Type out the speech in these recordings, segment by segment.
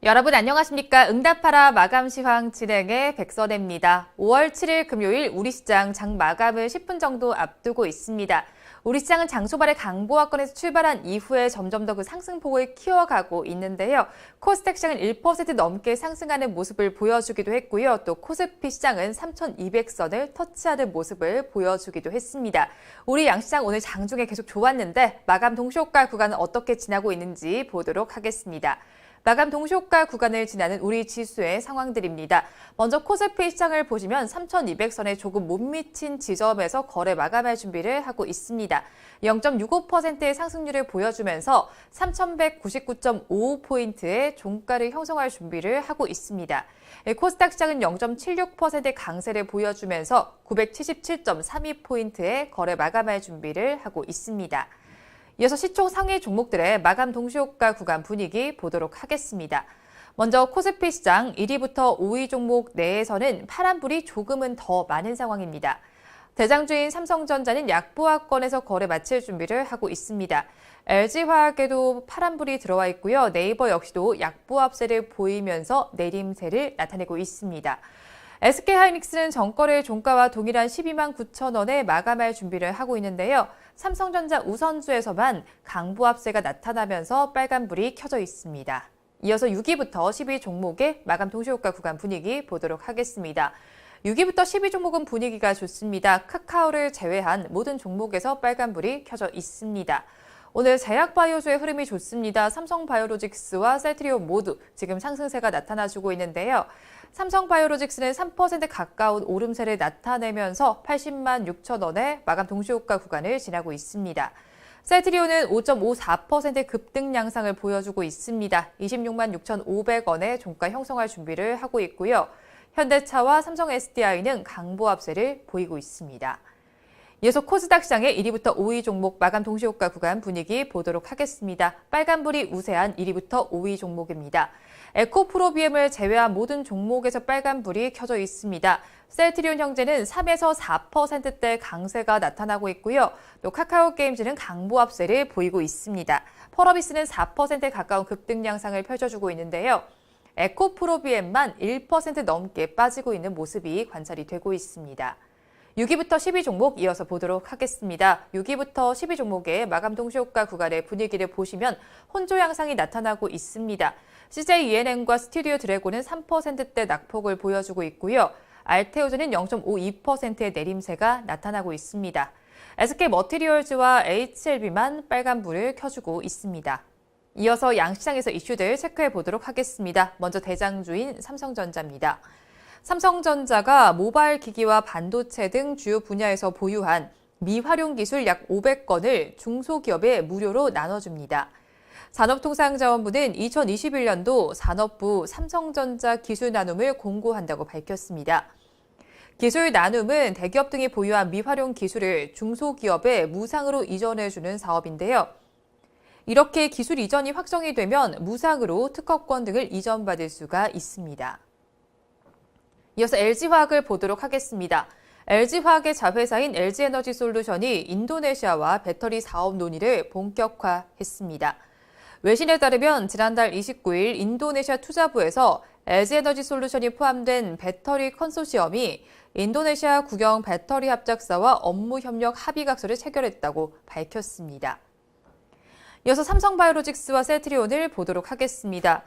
여러분 안녕하십니까? 응답하라 마감 시황 진행의 백선혜입니다. 5월 7일 금요일 우리 시장 장 마감을 10분 정도 앞두고 있습니다. 우리 시장은 장초반에 강보합권에서 출발한 이후에 점점 더 그 상승폭을 키워가고 있는데요. 코스닥 시장은 1% 넘게 상승하는 모습을 보여주기도 했고요. 또 코스피 시장은 3,200선을 터치하는 모습을 보여주기도 했습니다. 우리 양시장 오늘 장중에 계속 좋았는데 마감 동시효과 구간은 어떻게 지나고 있는지 보도록 하겠습니다. 마감 동시효과 구간을 지나는 우리 지수의 상황들입니다. 먼저 코스피 시장을 보시면 3,200선에 조금 못 미친 지점에서 거래 마감할 준비를 하고 있습니다. 0.65%의 상승률을 보여주면서 3,199.55포인트의 종가를 형성할 준비를 하고 있습니다. 코스닥 시장은 0.76%의 강세를 보여주면서 977.32포인트의 거래 마감할 준비를 하고 있습니다. 이어서 시총 상위 종목들의 마감 동시효과 구간 분위기 보도록 하겠습니다. 먼저 코스피 시장 1위부터 5위 종목 내에서는 파란불이 조금은 더 많은 상황입니다. 대장주인 삼성전자는 약보합권에서 거래 마칠 준비를 하고 있습니다. LG화학에도 파란불이 들어와 있고요. 네이버 역시도 약보합세를 보이면서 내림세를 나타내고 있습니다. SK하이닉스는 전거래 종가와 동일한 12만 9천 원에 마감할 준비를 하고 있는데요. 삼성전자 우선주에서만 강보합세가 나타나면서 빨간불이 켜져 있습니다. 이어서 6위부터 10위 종목의 마감 동시효과 구간 분위기 보도록 하겠습니다. 6위부터 10위 종목은 분위기가 좋습니다. 카카오를 제외한 모든 종목에서 빨간불이 켜져 있습니다. 오늘 제약바이오주의 흐름이 좋습니다. 삼성바이오로직스와 셀트리온 모두 지금 상승세가 나타나주고 있는데요. 삼성바이오로직스는 3% 가까운 오름세를 나타내면서 80만 6천 원의 마감 동시효과 구간을 지나고 있습니다. 셀트리온은 5.54% 급등 양상을 보여주고 있습니다. 26만 6,500원의 종가 형성할 준비를 하고 있고요. 현대차와 삼성 SDI는 강보합세를 보이고 있습니다. 이어서 코스닥 시장의 1위부터 5위 종목 마감 동시효과 구간 분위기 보도록 하겠습니다. 빨간불이 우세한 1위부터 5위 종목입니다. 에코프로비엠을 제외한 모든 종목에서 빨간불이 켜져 있습니다. 셀트리온 형제는 3에서 4%대 강세가 나타나고 있고요. 또 카카오게임즈는 강보합세를 보이고 있습니다. 펄어비스는 4%에 가까운 급등 양상을 펼쳐주고 있는데요. 에코프로비엠만 1% 넘게 빠지고 있는 모습이 관찰이 되고 있습니다. 6위부터 10위 종목 이어서 보도록 하겠습니다. 6위부터 10위 종목의 마감 동시효과 구간의 분위기를 보시면 혼조 양상이 나타나고 있습니다. CJENM과 스튜디오 드래곤은 3%대 낙폭을 보여주고 있고요. 알테오즈는 0.52%의 내림세가 나타나고 있습니다. SK머티리얼즈와 HLB만 빨간불을 켜주고 있습니다. 이어서 양시장에서 이슈들 체크해 보도록 하겠습니다. 먼저 대장주인 삼성전자입니다. 삼성전자가 모바일 기기와 반도체 등 주요 분야에서 보유한 미활용 기술 약 500건을 중소기업에 무료로 나눠줍니다. 산업통상자원부는 2021년도 산업부 삼성전자 기술 나눔을 공고한다고 밝혔습니다. 기술 나눔은 대기업 등이 보유한 미활용 기술을 중소기업에 무상으로 이전해주는 사업인데요. 이렇게 기술 이전이 확정이 되면 무상으로 특허권 등을 이전받을 수가 있습니다. 이어서 LG화학을 보도록 하겠습니다. LG화학의 자회사인 LG에너지솔루션이 인도네시아와 배터리 사업 논의를 본격화했습니다. 외신에 따르면 지난달 29일 인도네시아 투자부에서 LG에너지솔루션이 포함된 배터리 컨소시엄이 인도네시아 국영 배터리 합작사와 업무 협력 합의각서를 체결했다고 밝혔습니다. 이어서 삼성바이오로직스와 셀트리온을 보도록 하겠습니다.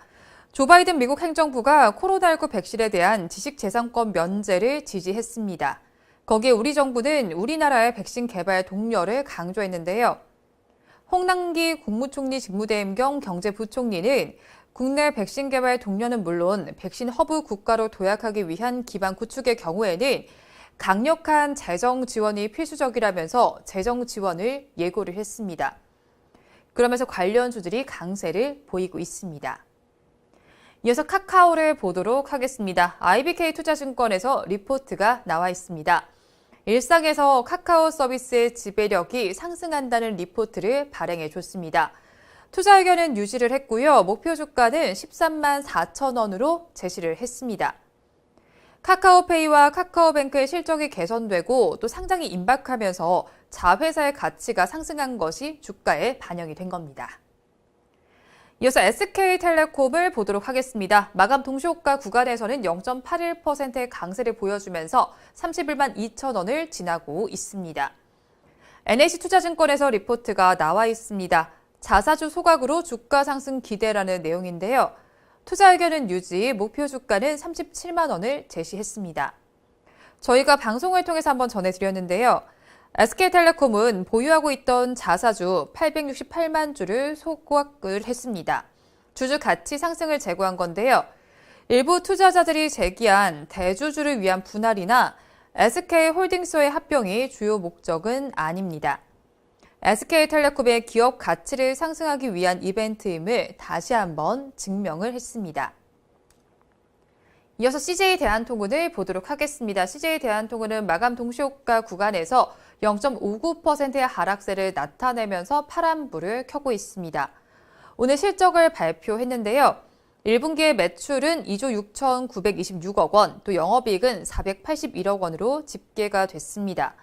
조 바이든 미국 행정부가 코로나19 백신에 대한 지식재산권 면제를 지지했습니다. 거기에 우리 정부는 우리나라의 백신 개발 독려를 강조했는데요. 홍남기 국무총리 직무대행 겸 경제부총리는 국내 백신 개발 독려는 물론 백신 허브 국가로 도약하기 위한 기반 구축의 경우에는 강력한 재정 지원이 필수적이라면서 재정 지원을 예고를 했습니다. 그러면서 관련 주들이 강세를 보이고 있습니다. 이어서 카카오를 보도록 하겠습니다. IBK투자증권에서 리포트가 나와 있습니다. 일상에서 카카오 서비스의 지배력이 상승한다는 리포트를 발행해 줬습니다. 투자 의견은 유지를 했고요. 목표 주가는 13만 4천 원으로 제시를 했습니다. 카카오페이와 카카오뱅크의 실적이 개선되고 또 상장이 임박하면서 자회사의 가치가 상승한 것이 주가에 반영이 된 겁니다. 이어서 SK텔레콤을 보도록 하겠습니다. 마감 동시효과 구간에서는 0.81%의 강세를 보여주면서 31만 2천 원을 지나고 있습니다. NH투자증권에서 리포트가 나와 있습니다. 자사주 소각으로 주가 상승 기대라는 내용인데요. 투자 의견은 유지, 목표 주가는 37만 원을 제시했습니다. 저희가 방송을 통해서 한번 전해드렸는데요. SK텔레콤은 보유하고 있던 자사주 868만 주를 소각을 했습니다. 주주 가치 상승을 제고한 건데요. 일부 투자자들이 제기한 대주주를 위한 분할이나 SK홀딩스와의 합병이 주요 목적은 아닙니다. SK텔레콤의 기업 가치를 상승하기 위한 이벤트임을 다시 한번 증명을 했습니다. 이어서 CJ대한통운을 보도록 하겠습니다. CJ대한통운은 마감 동시효과 구간에서 0.59%의 하락세를 나타내면서 파란불을 켜고 있습니다. 오늘 실적을 발표했는데요. 1분기의 매출은 2조 6,926억 원, 또 영업이익은 481억 원으로 집계가 됐습니다.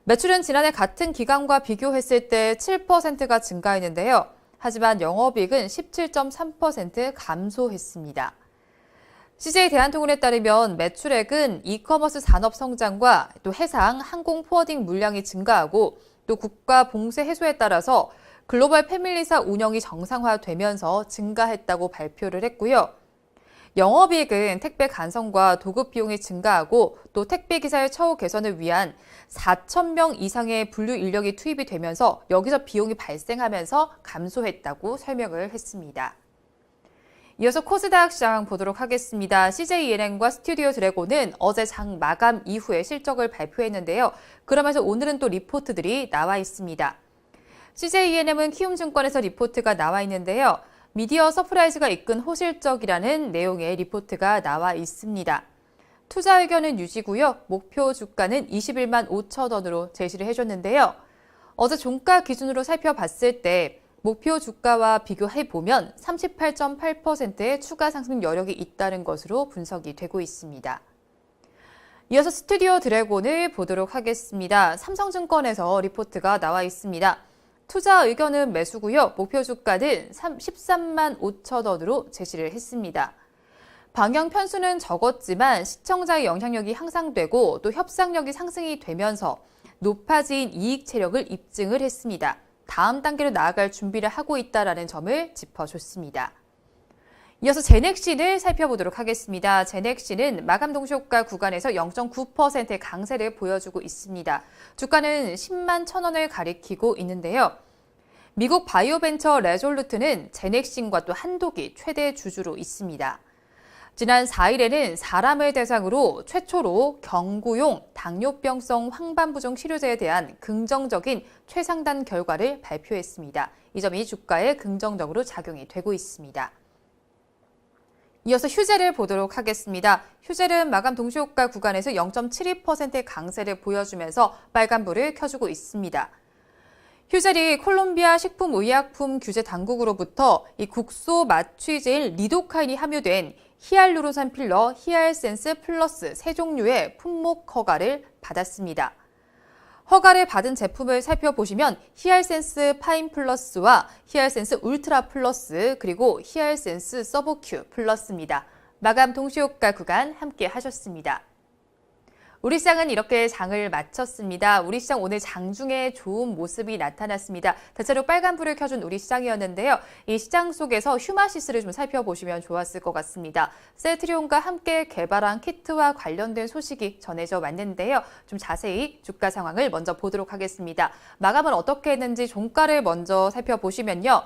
매출은 지난해 같은 기간과 비교했을 때 7%가 증가했는데요. 하지만 영업이익은 17.3% 감소했습니다. CJ대한통운에 따르면 매출액은 이커머스 산업 성장과 또 해상, 항공 포워딩 물량이 증가하고 또 국가 봉쇄 해소에 따라서 글로벌 패밀리사 운영이 정상화되면서 증가했다고 발표를 했고요. 영업이익은 택배 간선과 도급 비용이 증가하고 또 택배 기사의 처우 개선을 위한 4,000명 이상의 분류 인력이 투입이 되면서 여기서 비용이 발생하면서 감소했다고 설명을 했습니다. 이어서 코스닥 시장 보도록 하겠습니다. CJENM과 스튜디오 드래곤은 어제 장 마감 이후에 실적을 발표했는데요. 그러면서 오늘은 또 리포트들이 나와 있습니다. CJENM은 키움증권에서 리포트가 나와 있는데요. 미디어 서프라이즈가 이끈 호실적이라는 내용의 리포트가 나와 있습니다. 투자 의견은 유지고요. 목표 주가는 21만 5천 원으로 제시를 해줬는데요. 어제 종가 기준으로 살펴봤을 때 목표 주가와 비교해보면 38.8%의 추가 상승 여력이 있다는 것으로 분석이 되고 있습니다. 이어서 스튜디오 드래곤을 보도록 하겠습니다. 삼성증권에서 리포트가 나와 있습니다. 투자 의견은 매수고요. 목표 주가는 13만 5천 원으로 제시를 했습니다. 방영 편수는 적었지만 시청자의 영향력이 향상되고 또 협상력이 상승이 되면서 높아진 이익 체력을 입증을 했습니다. 다음 단계로 나아갈 준비를 하고 있다는 점을 짚어줬습니다. 이어서 제넥신을 살펴보도록 하겠습니다. 제넥신은 마감 동시효과 구간에서 0.9%의 강세를 보여주고 있습니다. 주가는 10만 1,000원을 가리키고 있는데요. 미국 바이오벤처 레졸루트는 제넥신과 또 한독이 최대 주주로 있습니다. 지난 4일에는 사람을 대상으로 최초로 경구용 당뇨병성 황반부종 치료제에 대한 긍정적인 최상단 결과를 발표했습니다. 이 점이 주가에 긍정적으로 작용이 되고 있습니다. 이어서 휴젤을 보도록 하겠습니다. 휴젤은 마감 동시효과 구간에서 0.72%의 강세를 보여주면서 빨간불을 켜주고 있습니다. 휴젤이 콜롬비아 식품의약품 규제 당국으로부터 이 국소 마취제인 리도카인이 함유된 히알루론산 필러 히알센스 플러스 세 종류의 품목 허가를 받았습니다. 허가를 받은 제품을 살펴보시면 히알센스 파인 플러스와 히알센스 울트라 플러스 그리고 히알센스 서브큐 플러스입니다. 마감 동시효과 구간 함께 하셨습니다. 우리 시장은 이렇게 장을 마쳤습니다. 우리 시장 오늘 장중에 좋은 모습이 나타났습니다. 대체로 빨간불을 켜준 우리 시장이었는데요. 이 시장 속에서 휴마시스를 좀 살펴보시면 좋았을 것 같습니다. 셀트리온과 함께 개발한 키트와 관련된 소식이 전해져 왔는데요. 좀 자세히 주가 상황을 먼저 보도록 하겠습니다. 마감은 어떻게 했는지 종가를 먼저 살펴보시면요.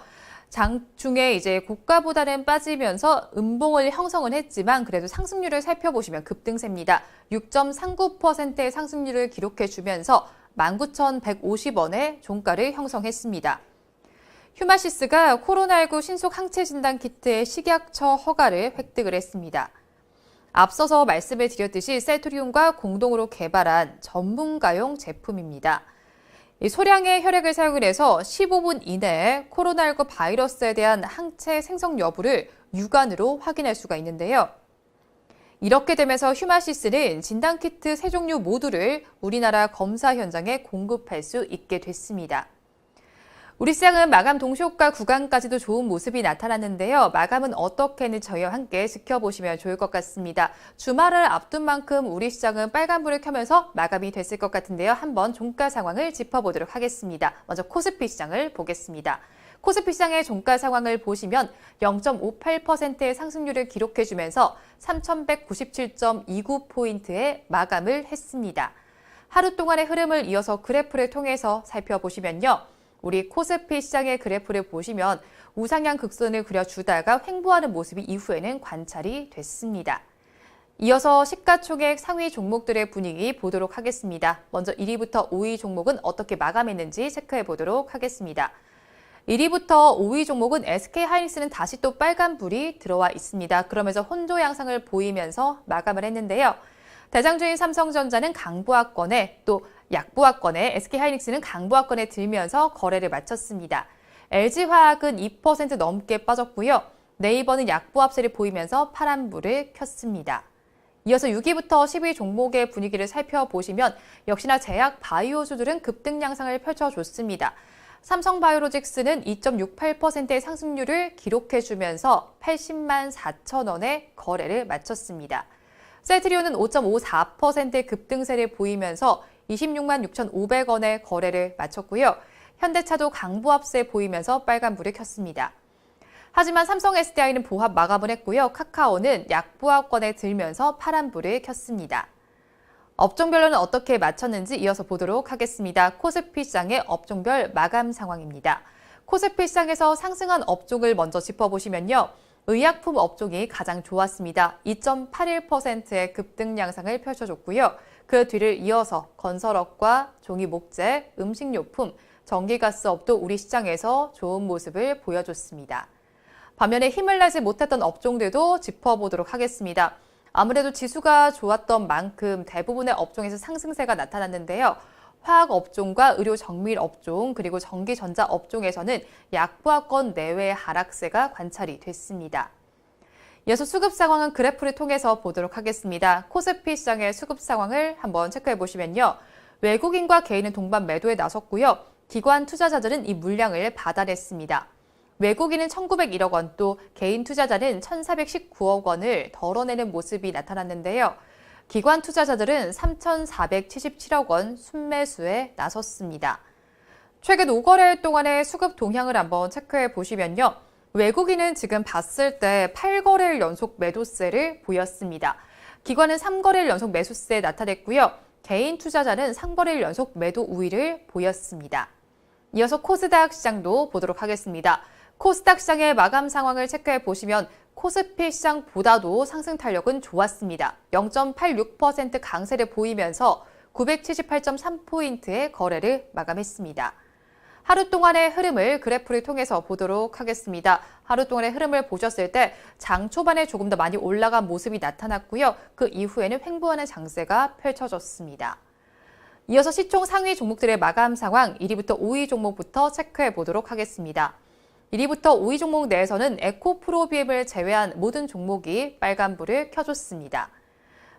장중에 이제 고가보다는 빠지면서 음봉을 형성은 했지만 그래도 상승률을 살펴보시면 급등세입니다. 6.39%의 상승률을 기록해주면서 19,150원의 종가를 형성했습니다. 휴마시스가 코로나19 신속 항체 진단 키트의 식약처 허가를 획득을 했습니다. 앞서서 말씀을 드렸듯이 셀트리온과 공동으로 개발한 전문가용 제품입니다. 이 소량의 혈액을 사용을 해서 15분 이내에 코로나19 바이러스에 대한 항체 생성 여부를 육안으로 확인할 수가 있는데요. 이렇게 되면서 휴마시스는 진단키트 세 종류 모두를 우리나라 검사 현장에 공급할 수 있게 됐습니다. 우리 시장은 마감 동시효과 구간까지도 좋은 모습이 나타났는데요. 마감은 어떻게는 저희와 함께 지켜보시면 좋을 것 같습니다. 주말을 앞둔 만큼 우리 시장은 빨간불을 켜면서 마감이 됐을 것 같은데요. 한번 종가 상황을 짚어보도록 하겠습니다. 먼저 코스피 시장을 보겠습니다. 코스피 시장의 종가 상황을 보시면 0.58%의 상승률을 기록해주면서 3,197.29포인트에 마감을 했습니다. 하루 동안의 흐름을 이어서 그래프를 통해서 살펴보시면요. 우리 코스피 시장의 그래프를 보시면 우상향 극선을 그려주다가 횡보하는 모습이 이후에는 관찰이 됐습니다. 이어서 시가총액 상위 종목들의 분위기 보도록 하겠습니다. 먼저 1위부터 5위 종목은 어떻게 마감했는지 체크해 보도록 하겠습니다. 1위부터 5위 종목은 SK하이닉스는 다시 또 빨간불이 들어와 있습니다. 그러면서 혼조 양상을 보이면서 마감을 했는데요. 대장주인 삼성전자는 강보합권에 또 약보합권에 SK하이닉스는 강보합권에 들면서 거래를 마쳤습니다. LG화학은 2% 넘게 빠졌고요. 네이버는 약보합세를 보이면서 파란불을 켰습니다. 이어서 6위부터 10위 종목의 분위기를 살펴보시면 역시나 제약 바이오주들은 급등 양상을 펼쳐줬습니다. 삼성바이오로직스는 2.68%의 상승률을 기록해주면서 80만 4천 원에 거래를 마쳤습니다. 셀트리온은 5.54%의 급등세를 보이면서 26만 6,500원에 거래를 마쳤고요. 현대차도 강보합세 보이면서 빨간불을 켰습니다. 하지만 삼성 SDI는 보합 마감을 했고요. 카카오는 약보합권에 들면서 파란불을 켰습니다. 업종별로는 어떻게 마쳤는지 이어서 보도록 하겠습니다. 코스피 시장의 업종별 마감 상황입니다. 코스피 시장에서 상승한 업종을 먼저 짚어보시면요. 의약품 업종이 가장 좋았습니다. 2.81%의 급등 양상을 펼쳐줬고요. 그 뒤를 이어서 건설업과 종이목재, 음식료품, 전기가스업도 우리 시장에서 좋은 모습을 보여줬습니다. 반면에 힘을 내지 못했던 업종들도 짚어보도록 하겠습니다. 아무래도 지수가 좋았던 만큼 대부분의 업종에서 상승세가 나타났는데요. 화학업종과 의료정밀업종 그리고 전기전자 업종에서는 약보합권 내외의 하락세가 관찰이 됐습니다. 이어서 수급 상황은 그래프를 통해서 보도록 하겠습니다. 코스피 시장의 수급 상황을 한번 체크해 보시면요. 외국인과 개인은 동반 매도에 나섰고요. 기관 투자자들은 이 물량을 받아냈습니다. 외국인은 1,901억 원, 또 개인 투자자는 1,419억 원을 덜어내는 모습이 나타났는데요. 기관 투자자들은 3,477억 원 순매수에 나섰습니다. 최근 5거래일 동안의 수급 동향을 한번 체크해 보시면요. 외국인은 지금 봤을 때 8거래일 연속 매도세를 보였습니다. 기관은 3거래일 연속 매수세 나타냈고요. 개인 투자자는 3거래일 연속 매도 우위를 보였습니다. 이어서 코스닥 시장도 보도록 하겠습니다. 코스닥 시장의 마감 상황을 체크해 보시면 코스피 시장보다도 상승 탄력은 좋았습니다. 0.86% 강세를 보이면서 978.3포인트의 거래를 마감했습니다. 하루 동안의 흐름을 그래프를 통해서 보도록 하겠습니다. 하루 동안의 흐름을 보셨을 때 장 초반에 조금 더 많이 올라간 모습이 나타났고요. 그 이후에는 횡보하는 장세가 펼쳐졌습니다. 이어서 시총 상위 종목들의 마감 상황 1위부터 5위 종목부터 체크해 보도록 하겠습니다. 1위부터 5위 종목 내에서는 에코프로비엠을 제외한 모든 종목이 빨간불을 켜줬습니다.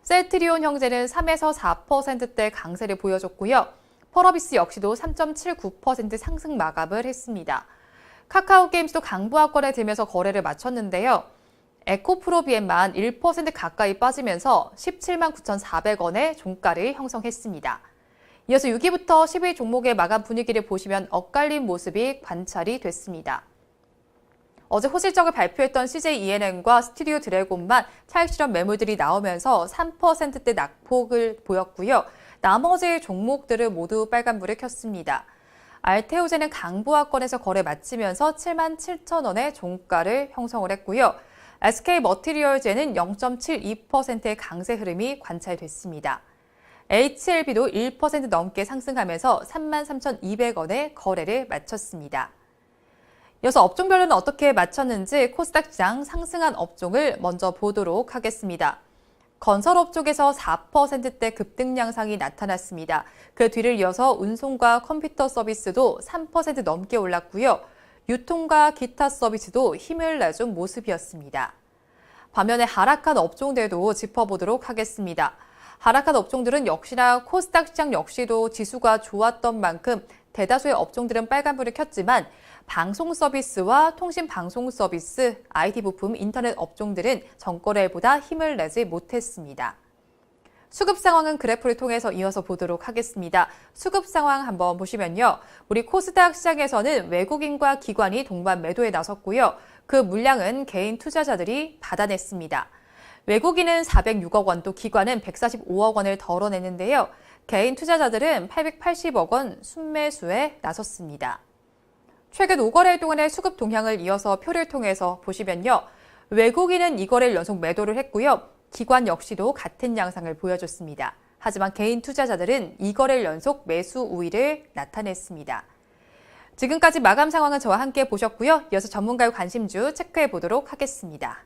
셀트리온 형제는 3에서 4%대 강세를 보여줬고요. 펄어비스 역시도 3.79% 상승 마감을 했습니다. 카카오게임스도 강보합권에 들면서 거래를 마쳤는데요. 에코프로비엠만 1% 가까이 빠지면서 17만 9,400원의 종가를 형성했습니다. 이어서 6위부터 10위 종목의 마감 분위기를 보시면 엇갈린 모습이 관찰이 됐습니다. 어제 호실적을 발표했던 CJ ENM과 스튜디오 드래곤만 차익 실현 매물들이 나오면서 3%대 낙폭을 보였고요. 나머지 종목들은 모두 빨간불을 켰습니다. 알테오제는 강보합권에서 거래 마치면서 7만 7천 원의 종가를 형성을 했고요. SK머티리얼즈는 0.72%의 강세 흐름이 관찰됐습니다. HLB도 1% 넘게 상승하면서 3만 3,200원의 거래를 마쳤습니다. 이어서 업종별로는 어떻게 마쳤는지 코스닥 시장 상승한 업종을 먼저 보도록 하겠습니다. 건설업 쪽에서 4%대 급등 양상이 나타났습니다. 그 뒤를 이어서 운송과 컴퓨터 서비스도 3% 넘게 올랐고요. 유통과 기타 서비스도 힘을 내준 모습이었습니다. 반면에 하락한 업종들도 짚어보도록 하겠습니다. 하락한 업종들은 역시나 코스닥 시장 역시도 지수가 좋았던 만큼 대다수의 업종들은 빨간불을 켰지만 방송 서비스와 통신 방송 서비스, IT 부품, 인터넷 업종들은 전거래일보다 힘을 내지 못했습니다. 수급 상황은 그래프를 통해서 이어서 보도록 하겠습니다. 수급 상황 한번 보시면요. 우리 코스닥 시장에서는 외국인과 기관이 동반 매도에 나섰고요. 그 물량은 개인 투자자들이 받아냈습니다. 외국인은 406억 원, 또 기관은 145억 원을 덜어냈는데요. 개인 투자자들은 880억 원 순매수에 나섰습니다. 최근 5거래일 동안의 수급 동향을 이어서 표를 통해서 보시면요. 외국인은 2거래일 연속 매도를 했고요. 기관 역시도 같은 양상을 보여줬습니다. 하지만 개인 투자자들은 2거래일 연속 매수 우위를 나타냈습니다. 지금까지 마감 상황은 저와 함께 보셨고요. 이어서 전문가의 관심주 체크해 보도록 하겠습니다.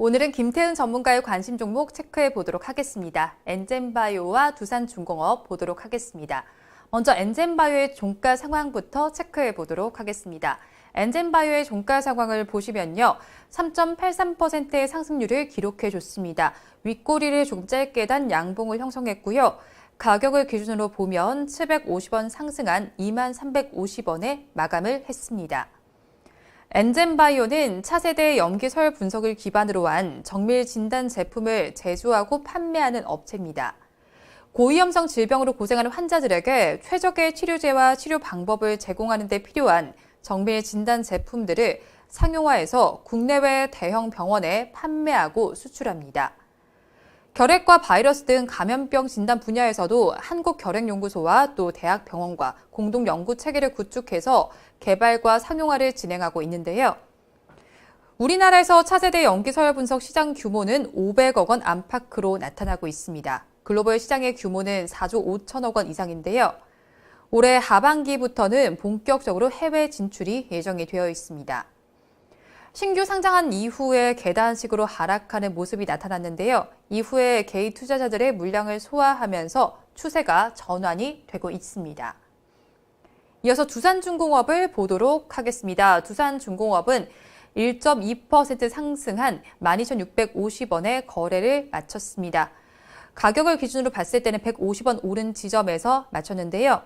오늘은 김태은 전문가의 관심 종목 체크해 보도록 하겠습니다. 엔젠바이오와 두산중공업 보도록 하겠습니다. 먼저 엔젠바이오의 종가 상황부터 체크해 보도록 하겠습니다. 엔젠바이오의 종가 상황을 보시면요. 3.83%의 상승률을 기록해 줬습니다. 윗꼬리를 조금 짧게 단 양봉을 형성했고요. 가격을 기준으로 보면 750원 상승한 2350원에 마감을 했습니다. 엔젠바이오는 차세대 염기설 분석을 기반으로 한 정밀 진단 제품을 제조하고 판매하는 업체입니다. 고위험성 질병으로 고생하는 환자들에게 최적의 치료제와 치료 방법을 제공하는 데 필요한 정밀 진단 제품들을 상용화해서 국내외 대형 병원에 판매하고 수출합니다. 결핵과 바이러스 등 감염병 진단 분야에서도 한국결핵연구소와 또 대학병원과 공동 연구 체계를 구축해서 개발과 상용화를 진행하고 있는데요. 우리나라에서 차세대 염기설 분석 시장 규모는 500억 원 안팎으로 나타나고 있습니다. 글로벌 시장의 규모는 4조 5천억 원 이상인데요. 올해 하반기부터는 본격적으로 해외 진출이 예정이 되어 있습니다. 신규 상장한 이후에 계단식으로 하락하는 모습이 나타났는데요. 이후에 개인 투자자들의 물량을 소화하면서 추세가 전환이 되고 있습니다. 이어서 두산중공업을 보도록 하겠습니다. 두산중공업은 1.2% 상승한 12,650원에 거래를 마쳤습니다. 가격을 기준으로 봤을 때는 150원 오른 지점에서 마쳤는데요.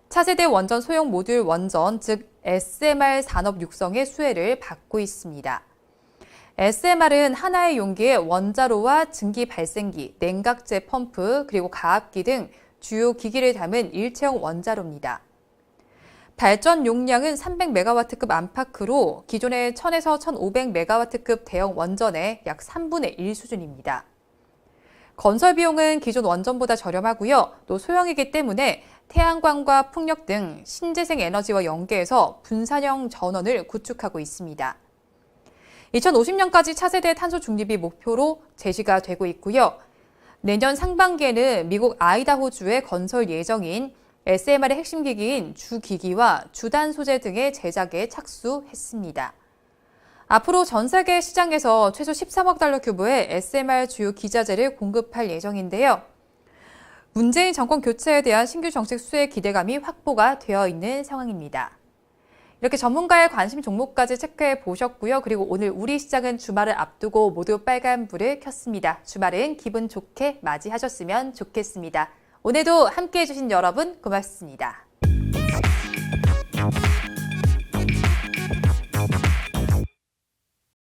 차세대 원전 소형 모듈 원전, 즉 SMR 산업 육성의 수혜를 받고 있습니다. SMR은 하나의 용기에 원자로와 증기 발생기, 냉각제 펌프, 그리고 가압기 등 주요 기기를 담은 일체형 원자로입니다. 발전 용량은 300메가와트급 안팎으로 기존의 1000에서 1500메가와트급 대형 원전의 약 3분의 1 수준입니다. 건설 비용은 기존 원전보다 저렴하고요. 또 소형이기 때문에 태양광과 풍력 등 신재생 에너지와 연계해서 분산형 전원을 구축하고 있습니다. 2050년까지 차세대 탄소 중립이 목표로 제시가 되고 있고요. 내년 상반기에는 미국 아이다호주의 건설 예정인 SMR의 핵심 기기인 주기기와 주단 소재 등의 제작에 착수했습니다. 앞으로 전 세계 시장에서 최소 13억 달러 규모의 SMR 주요 기자재를 공급할 예정인데요. 문재인 정권 교체에 대한 신규 정책 수혜 기대감이 확보가 되어 있는 상황입니다. 이렇게 전문가의 관심 종목까지 체크해 보셨고요. 그리고 오늘 우리 시장은 주말을 앞두고 모두 빨간불을 켰습니다. 주말은 기분 좋게 맞이하셨으면 좋겠습니다. 오늘도 함께해 주신 여러분 고맙습니다.